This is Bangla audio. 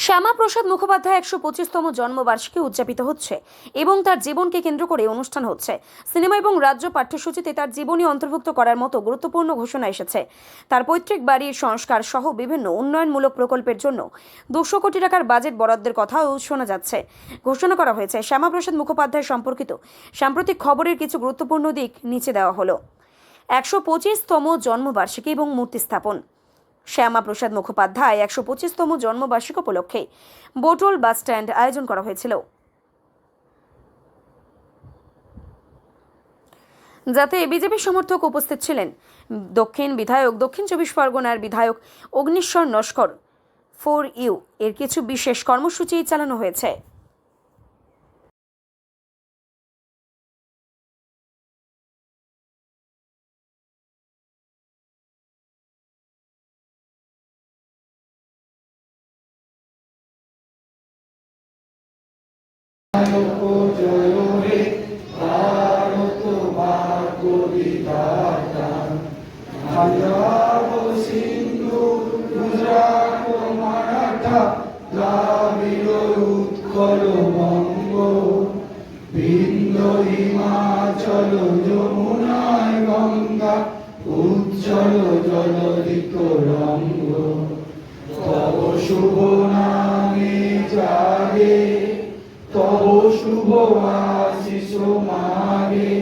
শ্যামাপ্রসাদ মুখোপাধ্যায় ১২৫তম জন্মবার্ষিকী উদযাপিত হচ্ছে এবং তার জীবনকে কেন্দ্র করে অনুষ্ঠান হচ্ছে। সিনেমা এবং রাজ্য পাঠ্যসূচিতে তার জীবনী অন্তর্ভুক্ত করার মতো গুরুত্বপূর্ণ ঘোষণা এসেছে। তার পৈতৃক বাড়ির সংস্কার সহ বিভিন্ন উন্নয়নমূলক প্রকল্পের জন্য ২০০ কোটি টাকার বাজেট বরাদ্দের কথাও শোনা যাচ্ছে। ঘোষণা করা হয়েছে। শ্যামাপ্রসাদ মুখোপাধ্যায় সম্পর্কিত সাম্প্রতিক খবরের কিছু গুরুত্বপূর্ণ দিক নিচে দেওয়া হলো। ১২৫তম জন্মবার্ষিকী এবং মূর্তি স্থাপন। শ্যামাপ্রসাদ মুখোপাধ্যায় ১২৫তম জন্মবার্ষিকী উপলক্ষে বোটল বাস স্ট্যান্ড আয়োজন করা হয়েছিল, যাতে বিজেপি সমর্থক উপস্থিত ছিলেন। দক্ষিণ ২৪ পরগনার বিধায়ক অগ্নিশ্বর নস্কর 4U এর কিছু বিশেষ কর্মসূচি চালানো হয়েছে। উৎকল বঙ্গ বৃন্দ হিমাচল যমুনায় গঙ্গা উজ্জ্বল জলধিক রঙ্গ তব শুভ নামে জাগে তব শুভ আশিস মাগে।